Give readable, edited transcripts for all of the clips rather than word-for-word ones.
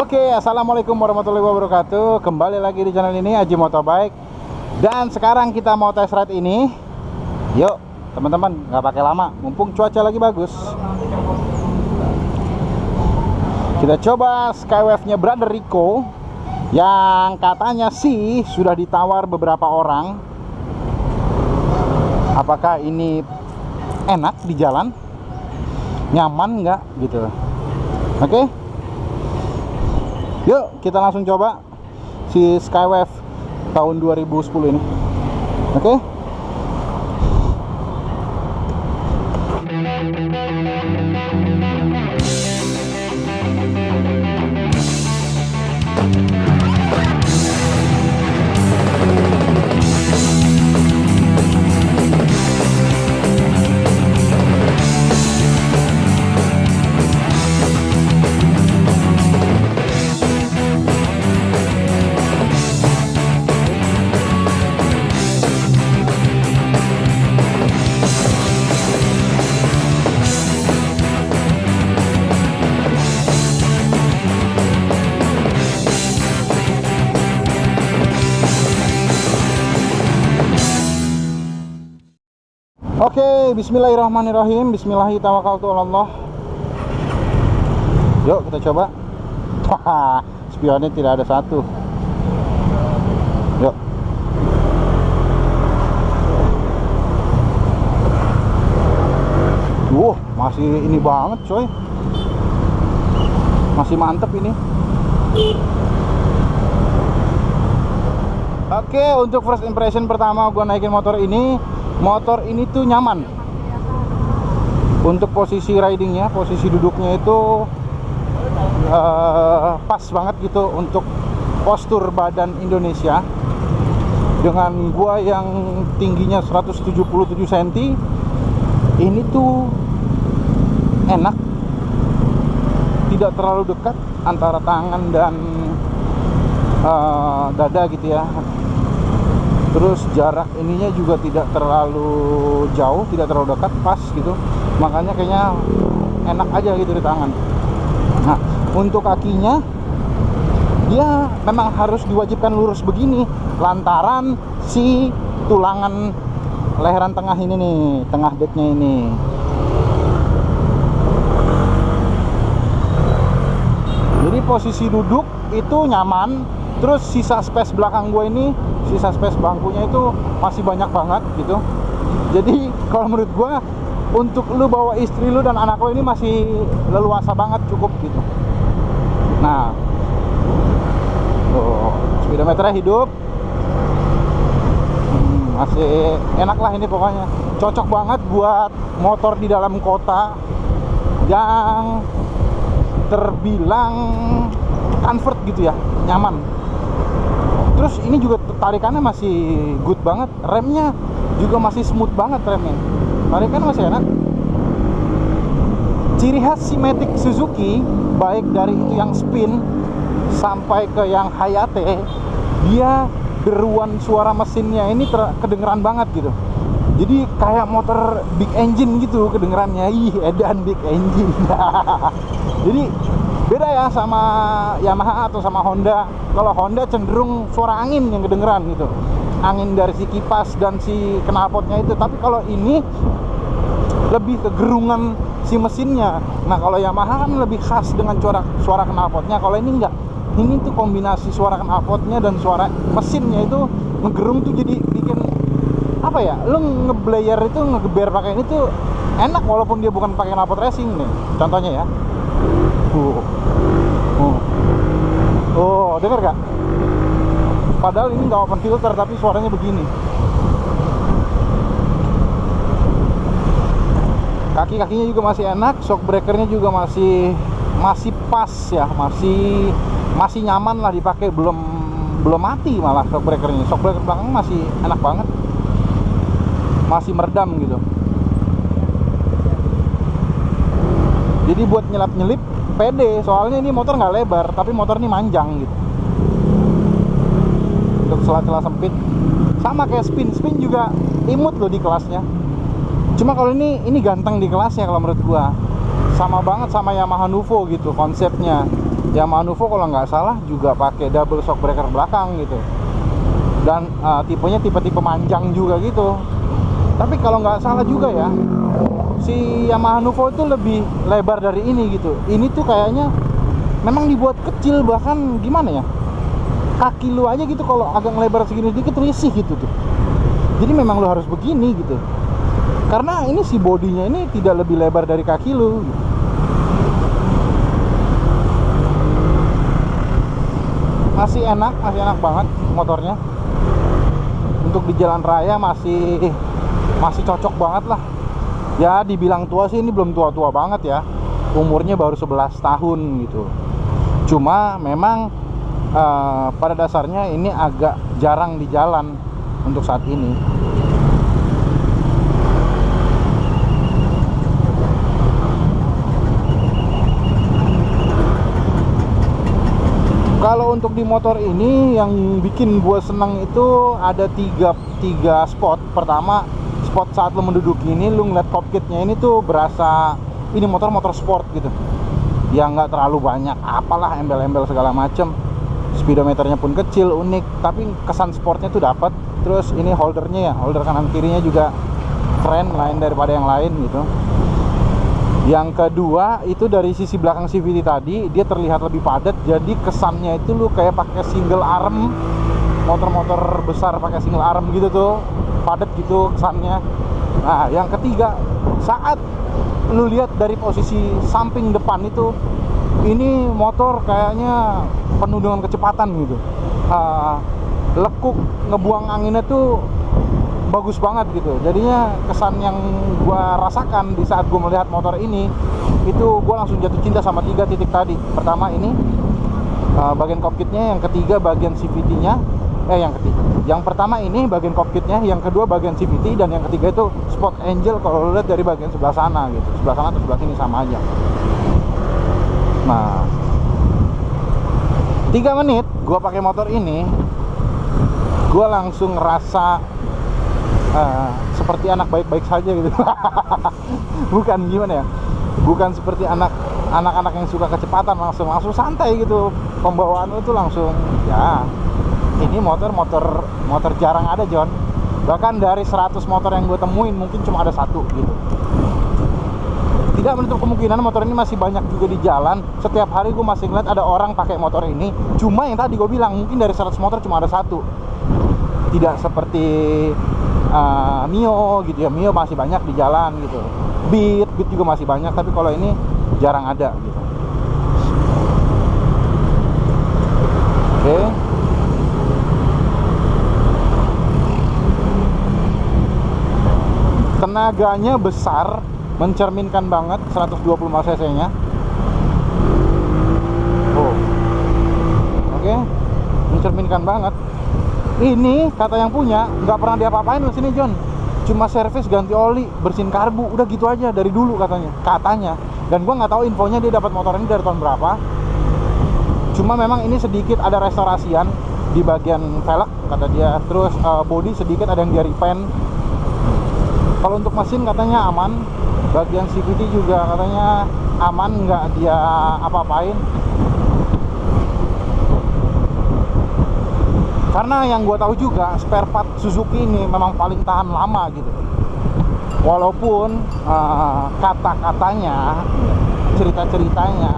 Oke, assalamualaikum warahmatullahi wabarakatuh. Kembali lagi di channel ini, Aji Motobike. Dan sekarang kita mau test ride ini. Yuk teman-teman, nggak pakai lama, mumpung cuaca lagi bagus. Kita coba Skywave-nya Brother Rico, yang katanya sih sudah ditawar beberapa orang. Apakah ini enak di jalan, nyaman nggak gitu? Oke, yuk kita langsung coba si Skywave tahun 2010 ini. Oke. Oke, bismillahirrahmanirrahim. Bismillahirrahmanirrahim. Yuk kita coba. Wah, spionnya tidak ada satu. Yuk. Masih ini banget coy. Masih mantep ini. Oke, untuk first impression pertama gua naikin motor ini tuh nyaman. Untuk posisi ridingnya, posisi duduknya itu pas banget gitu untuk postur badan Indonesia. Dengan gua yang tingginya 177 cm, ini tuh enak, tidak terlalu dekat antara tangan dan dada gitu ya. Terus jarak ininya juga tidak terlalu jauh, tidak terlalu dekat, pas gitu. Makanya kayaknya enak aja gitu di tangan. Nah, untuk kakinya dia memang harus diwajibkan lurus begini, lantaran si tulangan leheran tengah ini nih, tengah decknya ini. Jadi posisi duduk itu nyaman. Terus sisa space belakang gue ini, sisa space bangkunya itu masih banyak banget gitu. Jadi kalau menurut gue, untuk lu bawa istri lu dan anak lu ini masih leluasa banget, cukup gitu. Nah, speedometernya hidup, masih enak lah ini pokoknya. Cocok banget buat motor di dalam kota yang terbilang comfort gitu ya, nyaman. Terus ini juga tarikannya masih good banget, remnya juga masih smooth banget remnya, tarikannya masih enak. Ciri khas si Matic Suzuki, baik dari itu yang spin sampai ke yang Hayate, dia deruan suara mesinnya ini kedengeran banget gitu. Jadi kayak motor big engine gitu kedengerannya. Ih, edan big engine. Jadi beda ya sama Yamaha atau sama Honda. Kalau Honda cenderung suara angin yang kedengeran gitu, angin dari si kipas dan si knalpotnya itu. Tapi kalau ini lebih ke gerungan si mesinnya. Nah, kalau Yamaha kan lebih khas dengan suara knalpotnya. Kalau ini enggak. Ini tuh kombinasi suara knalpotnya dan suara mesinnya itu ngegerung tuh, jadi bikin apa ya, lu ngeblayer itu, ngegeber pakai ini tuh enak walaupun dia bukan pakai knalpot racing nih. Contohnya ya. Dengar gak? Padahal ini nggak open filter tapi suaranya begini. Kaki-kakinya juga masih enak, shock breakernya juga masih pas ya, masih nyaman lah dipakai, belum mati malah shock breakernya. Shock breaker belakang masih enak banget, masih meredam gitu. Jadi buat nyelip pede, soalnya ini motor nggak lebar tapi motor ini manjang gitu. Untuk celah-celah sempit, sama kayak spin juga imut loh di kelasnya. Cuma kalau ini ganteng di kelasnya kalau menurut gua. Sama banget sama Yamaha Nuvo gitu konsepnya. Yamaha Nuvo kalau nggak salah juga pakai double shock breaker belakang gitu, dan tipenya tipe-tipe manjang juga gitu. Tapi kalau nggak salah juga ya, si Yamaha Nuvo itu lebih lebar dari ini gitu. Ini tuh kayaknya memang dibuat kecil, bahkan gimana ya, kaki lu aja gitu kalau agak lebar segini dikit risih gitu tuh. Jadi memang lu harus begini gitu, karena ini si bodinya ini tidak lebih lebar dari kaki lu gitu. Masih enak banget motornya. Untuk di jalan raya masih cocok banget lah. Ya dibilang tua sih, ini belum tua-tua banget ya. Umurnya baru 11 tahun gitu. Cuma memang pada dasarnya ini agak jarang di jalan untuk saat ini. Kalau untuk di motor ini yang bikin gue seneng itu ada tiga spot. Pertama, spot saat lo menduduki ini, lo ngeliat cockpitnya ini tuh berasa ini motor sport gitu. Yang nggak terlalu banyak apalah embel-embel segala macem. Speedometernya pun kecil, unik, tapi kesan sportnya tuh dapat. Terus ini holdernya ya, holder kanan kirinya juga keren, lain daripada yang lain gitu. Yang kedua itu dari sisi belakang CVT tadi, dia terlihat lebih padat, jadi kesannya itu lu kayak pakai single arm. Motor-motor besar pakai single arm gitu tuh, padat gitu kesannya. Nah, yang ketiga, saat lu lihat dari posisi samping depan itu, ini motor kayaknya penuh dengan kecepatan gitu. Lekuk, ngebuang anginnya tuh bagus banget gitu. Jadinya kesan yang gua rasakan di saat gua melihat motor ini, itu gua langsung jatuh cinta sama 3 titik tadi. Pertama ini bagian cockpitnya, yang ketiga bagian CVT-nya. Yang pertama ini bagian cockpitnya, yang kedua bagian CVT, dan yang ketiga itu spot angel kalau lu lihat dari bagian sebelah sana gitu. Sebelah sana atau sebelah sini sama aja. Nah, 3 menit gua pakai motor ini, gua langsung ngerasa seperti anak baik-baik saja gitu. Bukan gimana ya, bukan seperti anak-anak yang suka kecepatan, langsung santai gitu. Pembawaan itu langsung ya, ini motor jarang ada, John. Bahkan dari 100 motor yang gue temuin mungkin cuma ada 1 gitu. Tidak menutup kemungkinan motor ini masih banyak juga di jalan. Setiap hari gue masih ngeliat ada orang pakai motor ini. Cuma yang tadi gue bilang, mungkin dari 100 motor cuma ada 1. Tidak seperti Mio gitu ya. Mio masih banyak di jalan gitu. Beat juga masih banyak, tapi kalau ini jarang ada gitu. Oke. Tenaganya besar, mencerminkan banget 125 cc nya. Oke. Mencerminkan banget. Ini kata yang punya nggak pernah diapa-apain di sini, John. Cuma servis, ganti oli, bersihin karbu, udah gitu aja dari dulu katanya. Dan gua nggak tahu infonya dia dapat motor ini dari tahun berapa. Cuma memang ini sedikit ada restorasian di bagian velg kata dia. Terus body sedikit ada yang dia repaint. Kalau untuk mesin katanya aman. Bagian CVT juga katanya aman, nggak dia apa-apain. Karena yang gue tahu juga spare part Suzuki ini memang paling tahan lama gitu. Walaupun kata-katanya, cerita-ceritanya,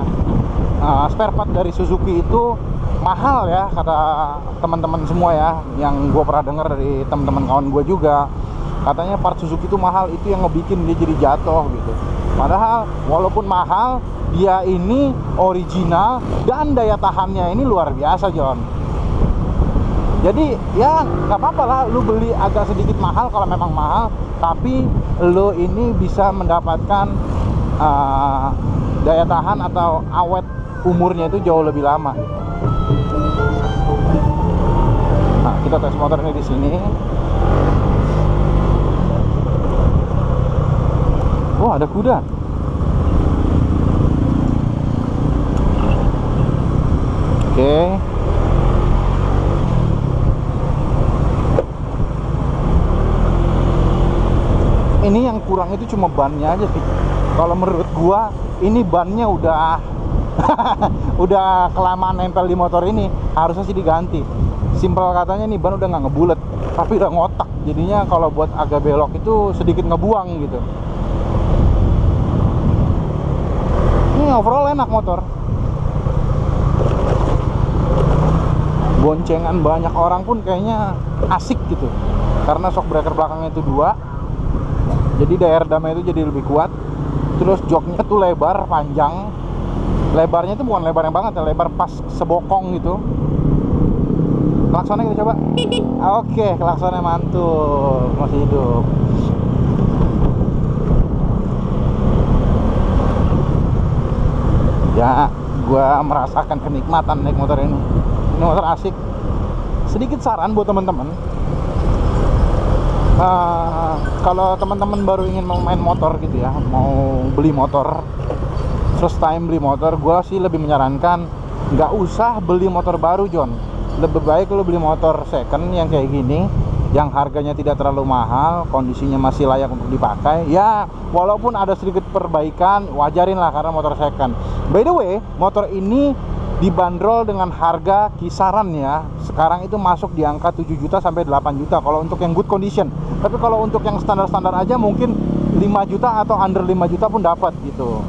spare part dari Suzuki itu mahal ya, kata teman-teman semua ya, yang gue pernah dengar dari teman-teman kawan gue juga. Katanya part Suzuki itu mahal, itu yang ngebikin dia jadi jatuh gitu. Padahal walaupun mahal, dia ini original dan daya tahannya ini luar biasa, John. Jadi ya nggak apa-apa lah lu beli agak sedikit mahal kalau memang mahal, tapi lu ini bisa mendapatkan daya tahan atau awet umurnya itu jauh lebih lama. Nah, kita tes motornya di sini. Oh, ada kuda. Oke. Ini yang kurang itu cuma bannya aja sih. Kalau menurut gua ini bannya udah Udah kelamaan nempel di motor ini, harusnya sih diganti. Simpel katanya nih, ban udah nggak ngebulet, tapi udah ngotak. Jadinya kalau buat agak belok itu sedikit ngebuang gitu. Ini overall enak motor. Boncengan banyak orang pun kayaknya asik gitu, karena shock breaker belakangnya itu 2, jadi daya redamnya itu jadi lebih kuat. Terus joknya tuh lebar, panjang. Lebarnya itu bukan lebar yang banget ya, lebar pas sebokong gitu. Klaksonnya kita coba. Oke, klaksonnya mantul, masih hidup. Ya, gua merasakan kenikmatan naik motor ini. Ini motor asik. Sedikit saran buat teman-teman, kalau teman-teman baru ingin mau main motor gitu ya, mau beli motor, first time beli motor, gue sih lebih menyarankan nggak usah beli motor baru, John. Lebih baik lo beli motor second yang kayak gini, yang harganya tidak terlalu mahal, kondisinya masih layak untuk dipakai. Ya, walaupun ada sedikit perbaikan, wajarin lah karena motor second. By the way, motor ini dibanderol dengan harga kisaran ya, sekarang itu masuk di angka 7 juta sampai 8 juta kalau untuk yang good condition. Tapi kalau untuk yang standar-standar aja mungkin 5 juta atau under 5 juta pun dapat gitu.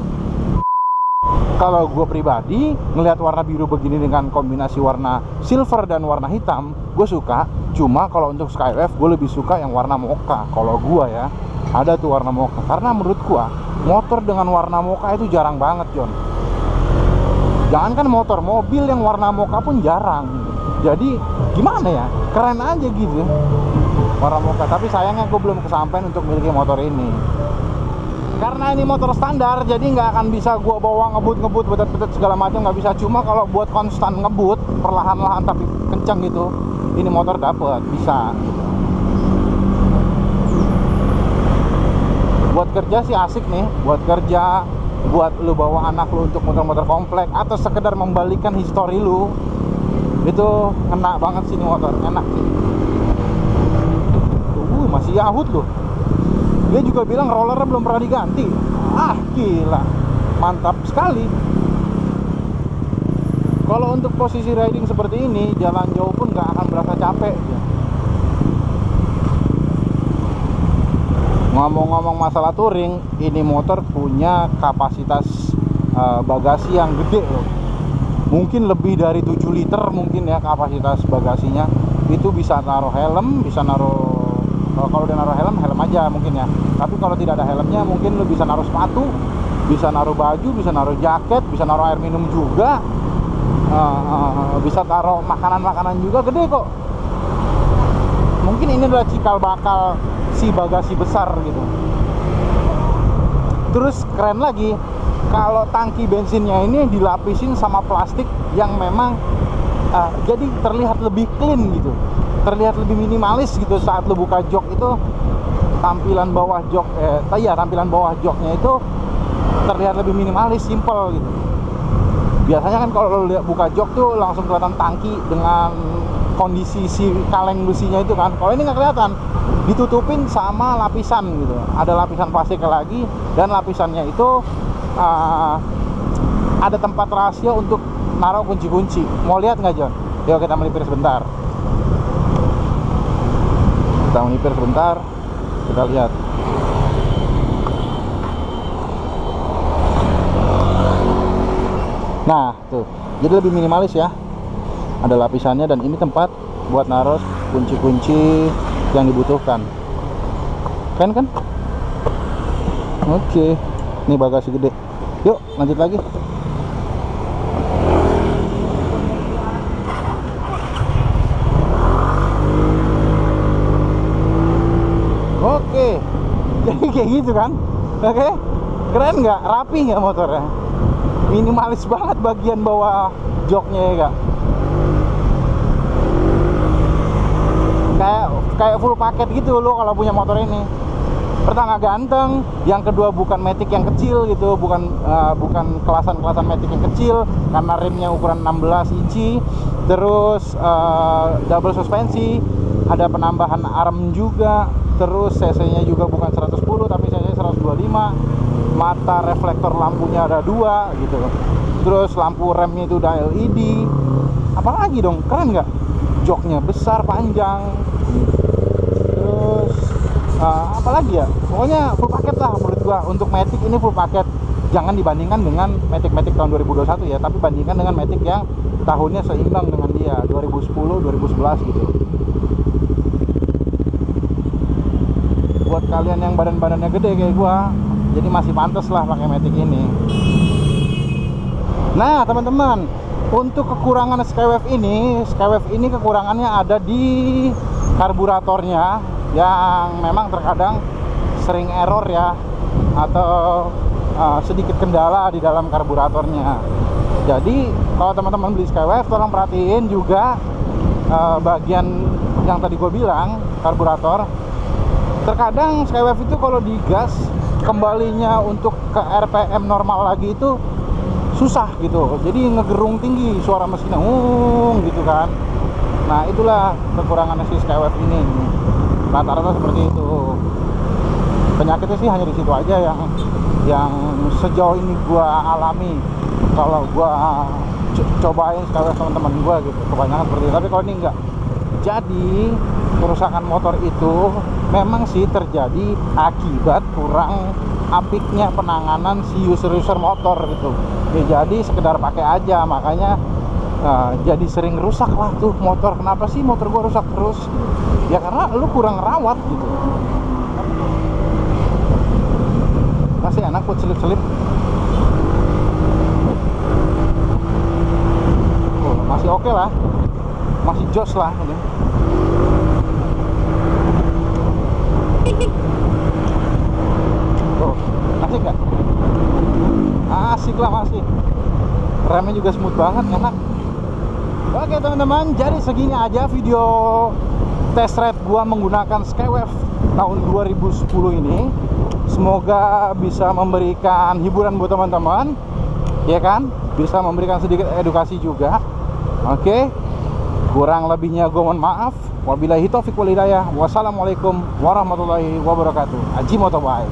Kalau gue pribadi ngelihat warna biru begini dengan kombinasi warna silver dan warna hitam, gue suka. Cuma kalau untuk Skylife gue lebih suka yang warna mocha. Kalau gue ya, ada tuh warna mocha, karena menurut gue motor dengan warna mocha itu jarang banget, John. Jangankan motor, mobil yang warna mocha pun jarang. Jadi gimana ya, keren aja gitu warna mocha. Tapi sayangnya gue belum kesampaian untuk miliki motor ini, karena ini motor standar. Jadi nggak akan bisa gue bawa ngebut-ngebut, betet-betet segala macam, nggak bisa. Cuma kalau buat konstan ngebut, perlahan-lahan tapi kenceng gitu, ini motor dapet, bisa. Buat kerja sih asik nih, buat kerja, buat lu bawa anak lu untuk motor-motor komplek, atau sekedar membalikan histori lu, itu kena banget sih ini motor, enak sih. Tuh, masih Yahut loh. Dia juga bilang rollernya belum pernah diganti. Ah, gila, mantap sekali. Kalau untuk posisi riding seperti ini, jalan jauh pun nggak akan berasa capek ya. Ngomong-ngomong masalah touring, ini motor punya kapasitas bagasi yang gede loh. Mungkin lebih dari 7 liter mungkin ya kapasitas bagasinya. Itu bisa naruh helm, bisa naruh, kalau udah naruh helm, helm aja mungkin ya. Tapi kalau tidak ada helmnya, mungkin lo bisa naruh sepatu, bisa naruh baju, bisa naruh jaket, bisa naruh air minum juga, bisa taruh makanan-makanan juga, gede kok. Mungkin ini adalah cikal bakal si bagasi besar gitu. Terus keren lagi, kalau tangki bensinnya ini dilapisin sama plastik yang memang jadi terlihat lebih clean gitu, terlihat lebih minimalis gitu. Saat lo buka jok itu, tampilan bawah jok, tampilan bawah joknya itu terlihat lebih minimalis, simple gitu. Biasanya kan kalau lo buka jok tuh langsung kelihatan tangki dengan kondisi si kaleng businya itu kan. Kalau ini nggak kelihatan, ditutupin sama lapisan gitu. Ada lapisan plastiknya lagi, dan lapisannya itu ada tempat rahasia untuk naruh kunci-kunci. Mau lihat nggak, John? Yuk kita melipir sebentar. Kita melipir sebentar, kita lihat. Nah tuh, jadi lebih minimalis ya. Ada lapisannya, dan ini tempat buat naruh kunci-kunci yang dibutuhkan. Keren kan? Oke, ini bagasi gede. Yuk lanjut lagi. Oke, jadi kayak gitu kan? Oke, keren nggak? Rapi nggak motornya? Minimalis banget bagian bawah joknya ya kak. Kayak full paket gitu lo kalau punya motor ini. Pertama ganteng, yang kedua bukan Matic yang kecil gitu, bukan kelasan-kelasan Matic yang kecil, karena remnya ukuran 16 inci. Terus double suspensi, ada penambahan arm juga. Terus cc-nya juga bukan 110 tapi cc-nya 125. Mata reflektor lampunya ada 2 gitu. Terus lampu remnya itu udah LED. Apalagi dong, keren nggak? Joknya besar, panjang. Terus apalagi ya? Pokoknya full paket lah menurut gua. Untuk Matic ini full paket. Jangan dibandingkan dengan Matic tahun 2021 ya, tapi bandingkan dengan Matic yang tahunnya seimbang dengan dia, 2010, 2011 gitu. Buat kalian yang badan-badannya gede kayak gua, jadi masih pantas lah pakai Matic ini. Nah teman-teman, untuk kekurangan Skywave ini kekurangannya ada di karburatornya, yang memang terkadang sering error ya, atau sedikit kendala di dalam karburatornya. Jadi kalau teman-teman beli Skywave, tolong perhatiin juga bagian yang tadi gue bilang, karburator. Terkadang Skywave itu kalau digas, kembalinya untuk ke RPM normal lagi itu susah gitu, jadi ngegerung tinggi suara mesinnya, gitu kan. Nah itulah kekurangan si Skywave ini, rata-rata seperti itu. Penyakitnya sih hanya di situ aja yang sejauh ini gua alami kalau gua cobain Skywave teman-teman gua gitu, kebanyakan seperti itu. Tapi kalau ini enggak. Jadi kerusakan motor itu memang sih terjadi akibat kurang apiknya penanganan si user motor gitu ya. Jadi sekedar pakai aja, makanya jadi sering rusak lah tuh motor. Kenapa sih motor gua rusak terus? Ya karena lu kurang rawat gitu. Masih enak buat selip-selip. Masih oke lah, masih jos lah ini. Tuh, asik gak? Asik lah, masih. Remnya juga smooth banget, enak. Oke teman-teman, jadi segini aja video test ride gua menggunakan Skywave tahun 2010 ini. Semoga bisa memberikan hiburan buat teman-teman, ya kan? Bisa memberikan sedikit edukasi juga. Oke, kurang lebihnya gue mohon maaf. Wabillahi taufiq wal hidayah. Wassalamualaikum warahmatullahi wabarakatuh. Aji Motobike.